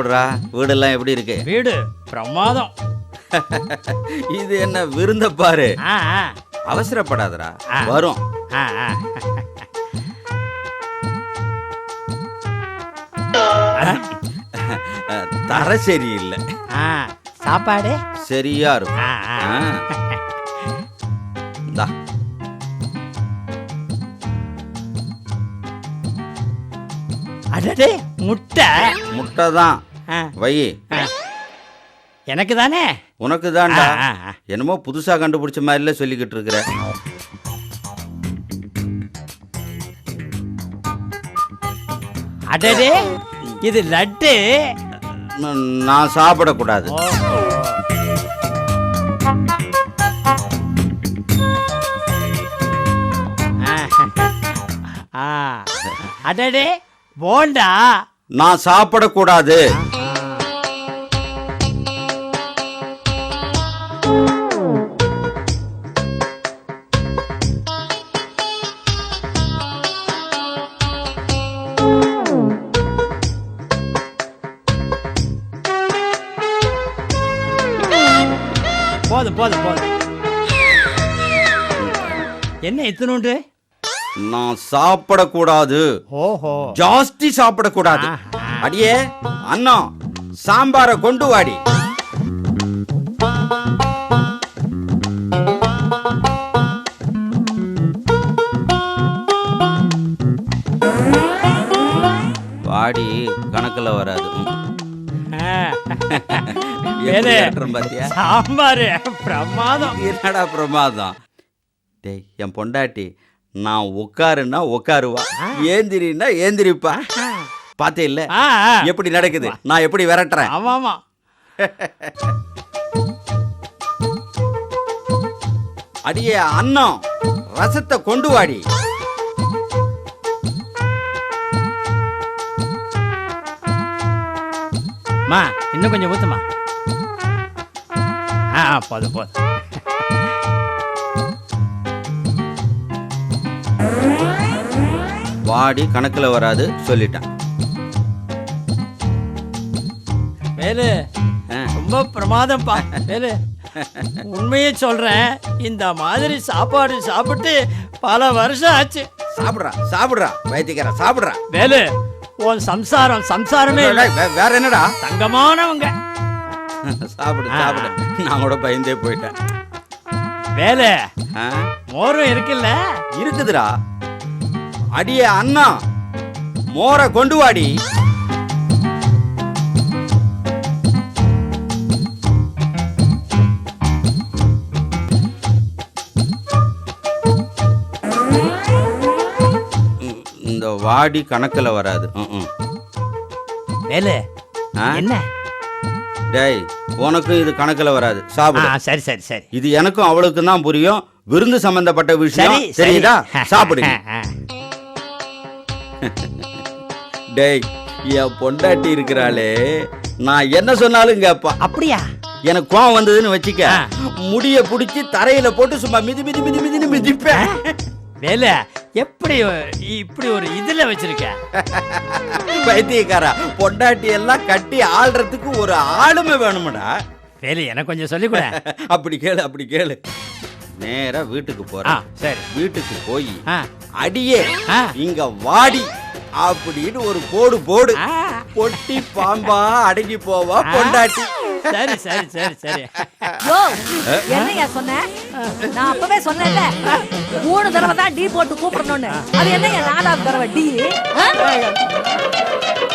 எப்படிடா வீடெல்லாம் எப்படி இருக்கு? வீடு பிரமாதம். இது என்ன விருந்த பாரு. ஆ, ஆ. அவசரப்படாதடா, வரும். ஆ, ஆ. தர சரியில்லை. ஆ, சாப்பாடு சரியா இருக்கும். இந்தா. அடடே, முட்டை. முட்டை தான். வை. எனக்கு தானே? உனக்கு தான்டா. என்னமோ புதுசா கண்டுபிடிச்ச மாதிரில சொல்லிக்கிட்டு இருக்கிற. அடடே, இது லட்டு. நான் சாப்பிடக்கூடாது. அடடே, போண்டா. நான் சாப்பிடக்கூடாது. போதும் போதும் போதும். என்ன இத்தனுண்டு? நான் சாப்பிடக்கூடாது. ஓஹோ, ஜாஸ்தி சாப்பிடக்கூடாது. அடியே அண்ணா, சாம்பார கொண்டு வாடி. வாடி கணக்குல வராது. சாம்பார் பிரமாதம். என்னடா பிரமாதம்? டேய், என் பொண்டாட்டி நான் உட்காருன்னா உட்காருவா, ஏந்திரின்னா ஏந்திரிப்பா. பார்த்தே இல்ல எப்படி நடக்குது, நான் எப்படி விரட்டுறேன். ஆமா ஆமா. அடியே அண்ணா, ரசத்தை கொண்டு வாடி. மா, இன்னும் கொஞ்சம் ஊத்துமா. போதும் போதும். வாடி கணக்குல வராது சொல்லிட்டேன். வேலு, ரொம்ப பிரமாதம்ப்பா. வேலு, உண்மையே சொல்றேன், இந்த மாதிரி சாப்பாடு சாப்பிட்டு பல வருஷம் ஆச்சு. சாப்பிடுறா சாப்பிடுறா வைத்தியக்கார சாப்பிடுறா. வேலு, உன் சம்சாரம் சம்சாரமே வேற என்னடா? தங்கமானவங்க. சாப்பிடு சாப்பிடு. நான் கூட பயந்தே போயிட்டேன். வேலு, மோரும் இருக்குல்ல? இருக்குதுடா. அடியே அண்ணா, மோரை கொண்டு வாடி. இந்த வாடி கணக்குல வராது. வேலு, என்ன? டேய், உனக்கும் இது கணக்குல வராது. சாப்பிடு. சரி சரி சரி. இது எனக்கும் அவளுக்கும் தான் புரியும். விருந்து சம்பந்தப்பட்ட விஷயம் தெரியுதா? சாப்பிடு. டேய், என் பொண்டாட்டி இருக்கிறாளே, நான் என்ன சொன்னாலும் கேப்பா. அப்படியா? எனக்கு கோவம் வந்ததுன்னு வச்சுக்க, முடிய புடிச்சு தரையில போட்டு சும்மா மிதி மிதி மிதி மிதின்னு மிதிப்பேன். வேல, எப்படி இப்படி ஒரு இதுல வச்சிருக்க? வைத்தியக்காரா, பொண்டாட்டி எல்லாம் கட்டி ஆள்றதுக்கு ஒரு ஆளுமை வேணும்டா. வேலு, எனக்கு கொஞ்சம் சொல்லிக் கொடு. அப்படி கேளு அப்படி கேளு. நேரா வீட்டுக்கு போறேன். சரி. வீட்டுக்கு போய் அடியே இங்க வாடி அப்படின்னு ஒரு போடு போடு. பொட்டி பாம்பா அடங்கி போவா பொண்டாட்டி. சரி சரி சரி சரி. யோ, என்னையா சொன்ன? நான் அப்பவே சொன்னேன்ல, 3 தடவை தான் டீ போட்டு கூப்பிடணும்னு. அது என்னையா 4வது தடவை டீ?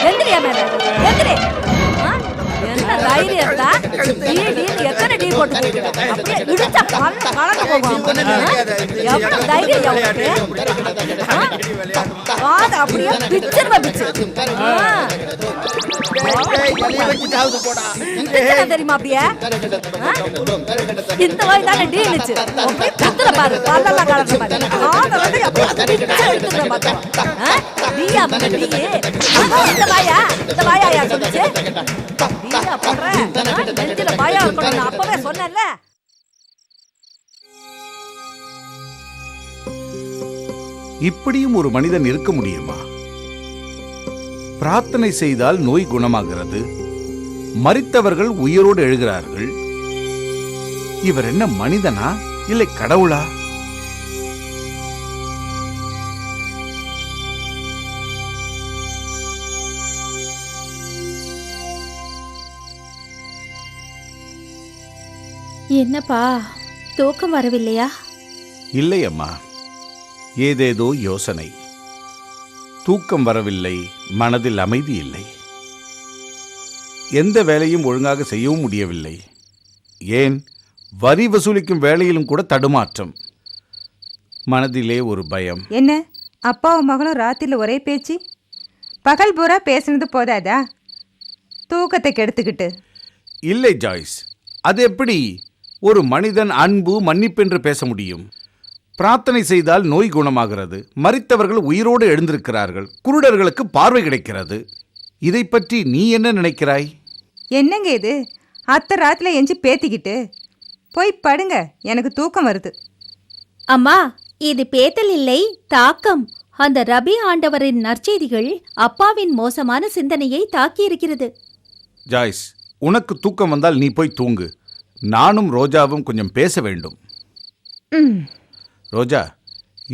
எந்திரியா மேல, எந்திரி. என்ன தைரியம் இருந்தா டீ எத்தனை டீ போட்டு கூப்பிடுற? அப்படியே இடிச்சா கலந்து போகும். எவ்வளவு தைரியம் உனக்கு? வாத அப்படியே பிச்சிருவ பிச்சு. தெரியுமா அப்படியே? இந்த வாய் தானே டீ இருந்துச்சு. குத்துற பாரு, பல்லெல்லாம் கலந்து பாரு. காதை வந்து அப்படியே பிச்சு எடுத்துக்கிற பார்த்தோம். டீயா டீ? இந்த வாயா? இந்த வாயா சொல்லுச்சு? டீயா போடுறேன், நெஞ்சில வாயா இருக்கணும். நான் அப்பவே சொன்னேன்ல. இப்படியும் ஒரு மனிதன் இருக்க முடியுமா? பிரார்த்தனை செய்தால் நோய் குணமாகிறது, மரித்தவர்கள் உயிரோடு எழுகிறார்கள். இவர் என்ன மனிதனா இல்லை கடவுளா? என்னப்பா தூக்கம் வரவில்லையா? இல்லை அம்மா, ஏதேதோ யோசனை. தூக்கம் வரவில்லை, மனதில் அமைதி இல்லை. எந்த வேலையும் ஒழுங்காக செய்யவும் முடியவில்லை. ஏன், வரி வசூலிக்கும் வேலையிலும் கூட தடுமாற்றம். மனதிலே ஒரு பயம். என்ன அப்பாவும் மகளும் ராத்திரில ஒரே பேச்சு? பகல் பூரா பேசுனது போதாதா? தூக்கத்தை கெடுத்துக்கிட்டு. இல்லை ஜாய்ஸ், அது எப்படி ஒரு மனிதன் அன்பு மன்னிப்பென்று பேச முடியும்? பிரார்த்தனை செய்தால் நோய் குணமாகிறது. மரித்தவர்கள் உயிரோடு எழுந்திருக்கிறார்கள். குருடர்களுக்கு பார்வை கிடைக்கிறது. இதை பற்றி நீ என்ன நினைக்கிறாய்? என்னங்க இது, அத்தை ராத்திரில எஞ்சி பேத்திக்கிட்டு? போய் படுங்க, எனக்கு தூக்கம் வருது. அம்மா, இது பேத்தல் இல்லை, தாக்கம். அந்த ரபி ஆண்டவரின் நற்செய்திகள் அப்பாவின் மோசமான சிந்தனையை தாக்கியிருக்கிறது. ஜாய்ஸ், உனக்கு தூக்கம் வந்தால் நீ போய் தூங்கு. நானும் ரோஜாவும் கொஞ்சம் பேச வேண்டும். ரோஜா,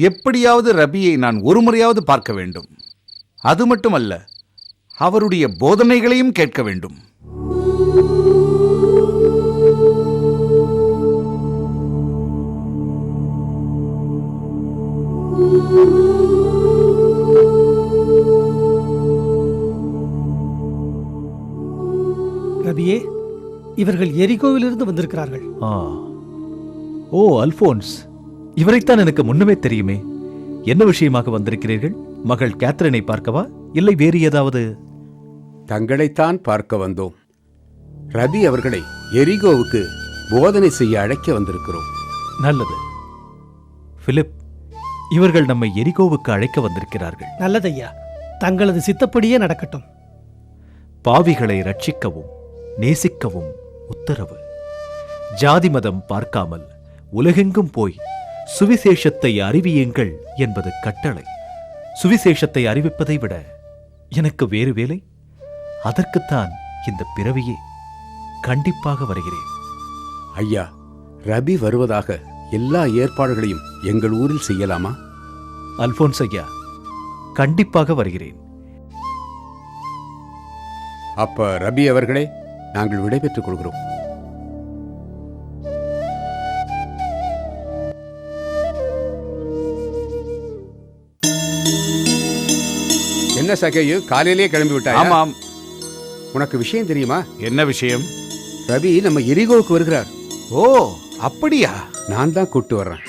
எப்படியாவது ரபியை நான் ஒரு முறையாவது பார்க்க வேண்டும். அது மட்டுமல்ல, அவருடைய போதனைகளையும் கேட்க வேண்டும். ரபியே, இவர்கள் எரிகோவிலிருந்து வந்திருக்கிறார்கள். ஓ அல்போன்ஸ், இவரைத்தான் எனக்கு முன்னமே தெரியுமே. என்ன விஷயமாக வந்திருக்கிறீர்கள்? மகள் கேத்ரினை பார்க்கவா, இல்லை வேறு ஏதாவது? தங்களைத்தான் பார்க்க வந்தோம். ரபி அவர்களை எரிகோவுக்கு போதனை செய்ய அழைக்க வந்திருக்கிறோம். நல்லது. பிலிப், இவர்கள் நம்மை எரிகோவுக்கு அழைக்க வந்திருக்கிறார்கள். நல்லதையா, தங்களது சித்தப்படியே நடக்கட்டும். பாவிகளை ரட்சிக்கவும் நேசிக்கவும் உத்தரவு. ஜாதி மதம் பார்க்காமல் உலகெங்கும் போய் சுவிசேஷத்தை அறிவியுங்கள் என்பது கட்டளை. சுவிசேஷத்தை அறிவிப்பதை விட எனக்கு வேறு வேலை? அதற்குத்தான் இந்த பிறவியே. கண்டிப்பாக வருகிறேன். ஐயா, ரபி வருவதாக எல்லா ஏற்பாடுகளையும் எங்கள் ஊரில் செய்யலாமா? அல்போன்ஸ் ஐயா, கண்டிப்பாக வருகிறேன். அப்ப ரபி அவர்களே, நாங்கள் விடைபெற்றுக் கொள்கிறோம். என்ன சகையு, காலையிலேயே கிளம்பி விட்டாய்? ஆமாம். உனக்கு விஷயம் தெரியுமா? என்ன விஷயம்? ரவி நம்ம எரிகோவுக்கு வருகிறார். ஓ, அப்படியா? நான் தான் கூட்டு வர்றேன்.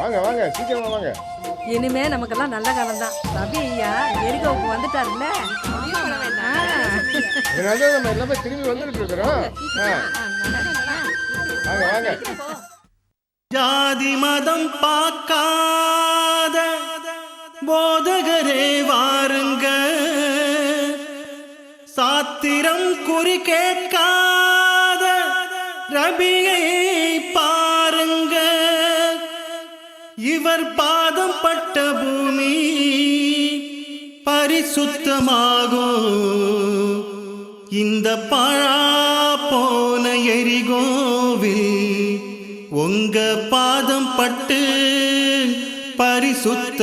வாங்க வாங்க, சீக்கிரமா வாங்க. இனிமே நமக்கெல்லாம் நல்ல காலம் தான். ரவி ஐயா எரிகோவுக்கு வந்துட்டாருல்ல, அதனால நம்ம எல்லாமே திரும்பி வந்துட்டு இருக்கிறோம். வாங்க வாங்க. ஜாதி மதம் பார்க்காத போதகரே வாருங்க, சாத்திரம் குறி கேட்காத ரபியை பாருங்க. இவர் பாதம் பட்ட பூமி பரிசுத்தமாகும். இந்த பழா போன எரிகோவில் உங்க பாதம் பட்டு பரிசுத்தமாகட்டும்.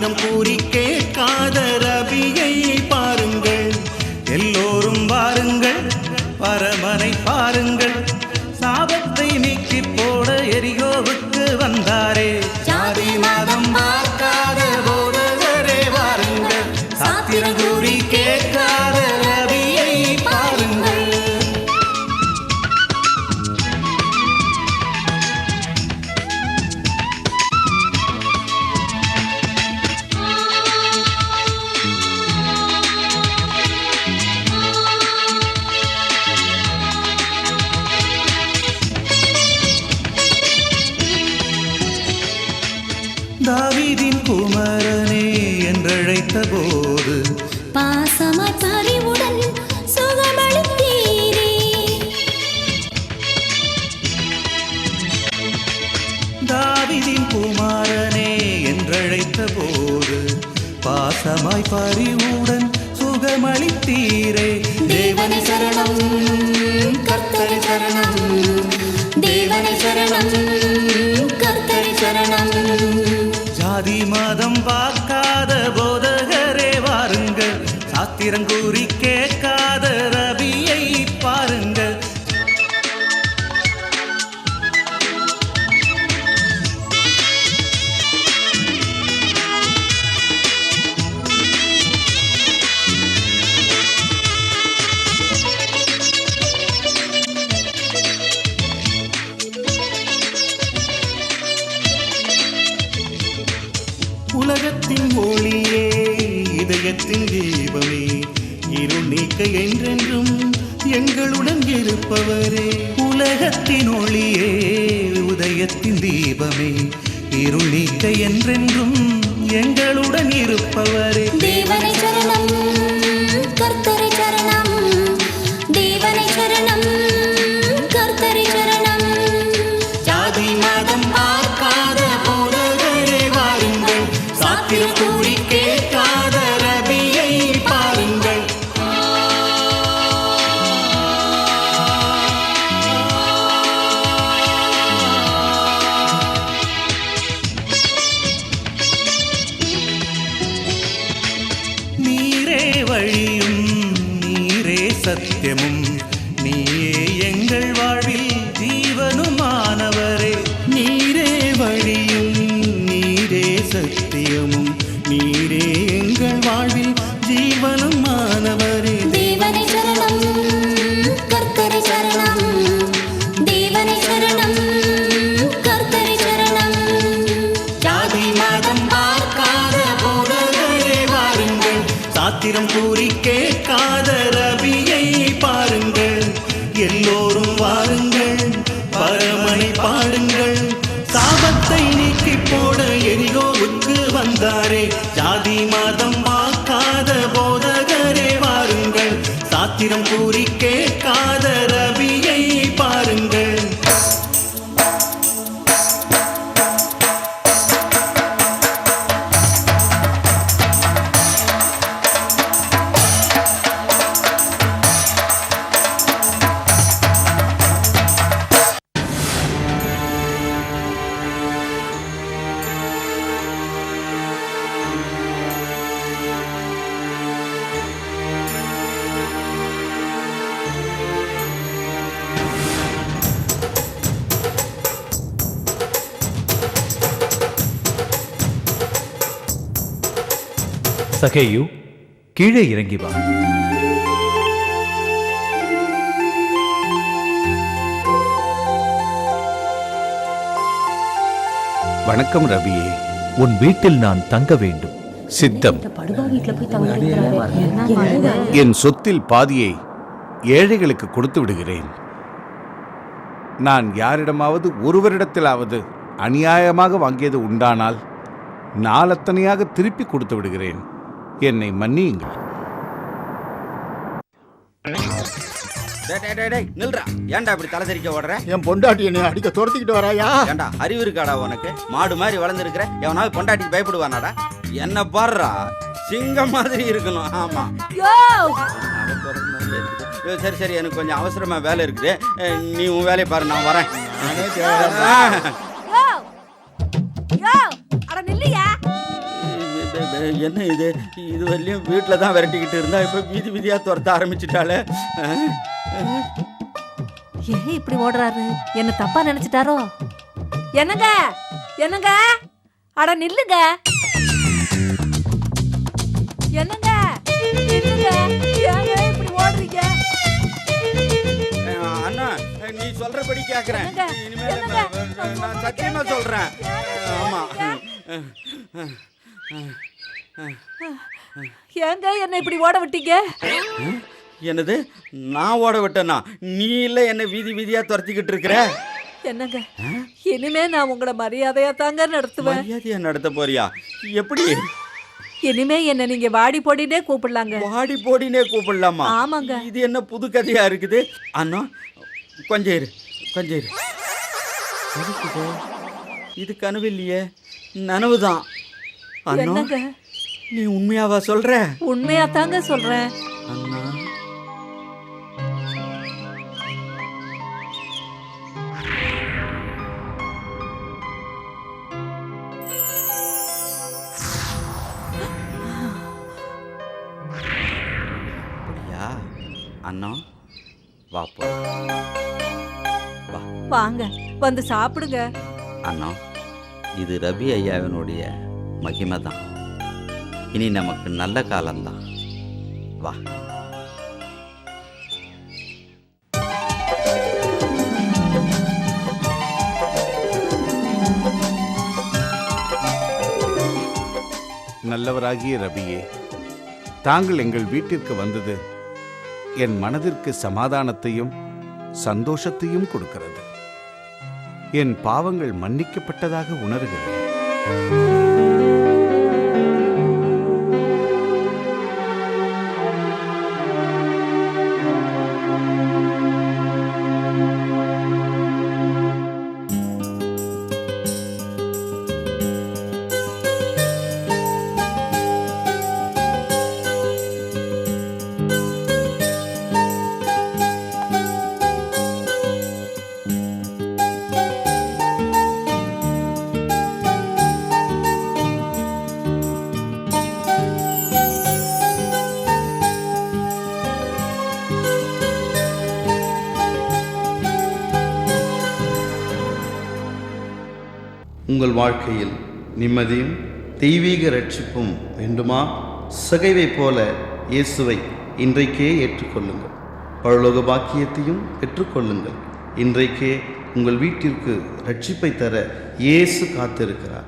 சாத்திரம் கூறி கேட்காத ரபியை பாருங்கள். எல்லோரும் வாருங்கள், பரமனை பாருங்கள். சாபத்தை நீக்கி போட எரிகோவுக்கு வந்தாரே. ஜாதி மதம் பார்க்காத போதகரே வாருங்கள், சாத்திரம் கூறி கேட்காத ரபியை பாருங்கள். தாவீதின் குமரனே என்றழைத்த போது பாசமாய் பரிவுடன் சுகமளித்தீரே. தாவீதின் குமாரனே என்றழைத்த போது பாசமாய் பரிவுடன் சுகமளித்தீரே. தேவனை சரணம், கர்த்தரை சரணம், தேவனை சரணம், கர்த்தரை சரணம். ஜாதி மதம் பார்க்காத போதகரே வாருங்கள், சாத்திரம் கூறி கேட்காத ரபியை பாருங்கள். உலகத்தின் ஒளியே, இதயத்தின் தீபமே, இருள் நீக்க என்றென்றும் எங்களுடன் இருப்பவரே. உலகத்தின் ஒளியே, உதயத்தின் தீபமே, இருள் நீக்க என்றென்றும் எங்களுடன் இருப்பவரே. தேவனை சரணம், கர்த்தரை சரணம், தேவனை சரணம், கர்த்தரை சரணம். ஜாதி மதம் பார்க்காத போதகரே வாருங்கள், சாத்திரம் கூறி கேட்காத ரபியை பாருங்கள். நீரே வழியும், நீரே சத்தியமும், நீயே எங்கள் வாழ்வில் ஜீவனுமானவரே. நீரே வழியும், நீரே சத்தியமும், நீரே எங்கள் வாழ்வில் ஜீவனுமானவரே. தேவனை சரணம், கர்த்தரை சரணம், தேவனை சரணம், கர்த்தரை சரணம். ஜாதி மதம் பார்க்காத போதகரே வாருங்கள், சாத்திரம் கூறி கேட்காத ரபியை பாருங்கள். எல்லோரும் வாருங்கள், பரமனை பாடுங்கள். சாபத்தை நீக்கி போட எரிகோவுக்கு வந்தாரே. ஜாதி மதம் பார்க்காத போதகரே வாருங்கள், சாத்திரம் கூறி கேட்காத ரபியை பாருங்கள். சகேயு, கீழே இறங்கி வா. வணக்கம் ரபியே. உன் வீட்டில் நான் தங்க வேண்டும். சித்தம். என் சொத்தில் பாதியை ஏழைகளுக்கு கொடுத்து விடுகிறேன். நான் யாரிடமாவது ஒருவரிடத்திலாவது அநியாயமாக வாங்கியது உண்டானால் நாளத்தனையாக திருப்பி கொடுத்து விடுகிறேன். என்னை மன்னியுங்கள். நில்றா, ஏன்டா இப்படி தலை தெரிக்க ஓடுற? என் பொண்டாட்டி என்னை அடிக்க துரத்திக்கிட்டு வராயா? ஏன்டா அறிவு இருக்காடா உனக்கு? மாடு மாதிரி வளர்ந்துருக்கிற, எவனாவது பொண்டாட்டிக்கு பயப்படுவானாடா? என்ன பாடுறா, சிங்கம் மாதிரி இருக்கணும். ஆமா, சரி சரி, எனக்கு கொஞ்சம் அவசரமா வேலை இருக்குது. நீ உன் வேலையை பாரு, நான் வரேன். என்ன இது இது வரலையும் வீட்டில் தான் விரட்டிக்கிட்டு இருந்தா இப்போ வீதி வீதியாக துரத்த ஆரம்பிச்சிட்டாலே. ஏன் இப்படி ஓடுறாரு? என்ன தப்பா நினைச்சிட்டாரோ? என்னங்க என்னங்க, அட நில்லுங்க. என்னங்க நில்லுங்க, ஏங்க இப்படி ஓடுறீங்க? அண்ணா நீ சொல்றபடி கேட்குறேன். இனிமேல் நான் சத்தியமா சொல்றேன். ஆமா. ஏங்க என்ன இப்படி ஓட விட்டீங்க? என்னது நான் ஓட விட்டேன்னா? நீ இல்லை என்ன வீதி வீதியா துரத்திக்கிட்டு இருக்கிற. என்னங்க இனிமே நான் உங்களை மரியாதையா தாங்க நடத்துவேன். மரியாதையா நடத்த போறியா? எப்படி? இனிமே என்ன நீங்க வாடி போடினே கூப்பிடலாங்க. வாடி போடினே கூப்பிடலாமா? ஆமாங்க. இது என்ன புது கதையா இருக்குது? அண்ணா கொஞ்சம் இரு, கொஞ்சம் இரு. இது கனவு இல்லையே, நனவுதான். அண்ணா என்னங்க நீ உண்மையாவா சொல்ற? உண்மையா தாங்க சொல்றேன். அண்ணா அப்படியா? அண்ணா வா போ. வா வாங்க வந்து சாப்பிடுங்க. அண்ணா இது ரவி ஐயாவினுடைய மகிமை தான். இனி நமக்கு நல்ல காலம்தான். வா. நல்லவராகிய ரபியே, தாங்கள் எங்கள் வீட்டிற்கு வந்தது என் மனதிற்கு சமாதானத்தையும் சந்தோஷத்தையும் கொடுக்கிறது. என் பாவங்கள் மன்னிக்கப்பட்டதாக உணர்கிறேன். உங்கள் வாழ்க்கையில் நிம்மதியும் தெய்வீக ரட்சிப்பும் வேண்டுமா? சகைவை போல இயேசுவை இன்றைக்கே ஏற்றுக்கொள்ளுங்கள். பரலோக பாக்கியத்தையும் பெற்றுக்கொள்ளுங்கள். இன்றைக்கே உங்கள் வீட்டிற்கு ரட்சிப்பை தர இயேசு காத்திருக்கிறார்.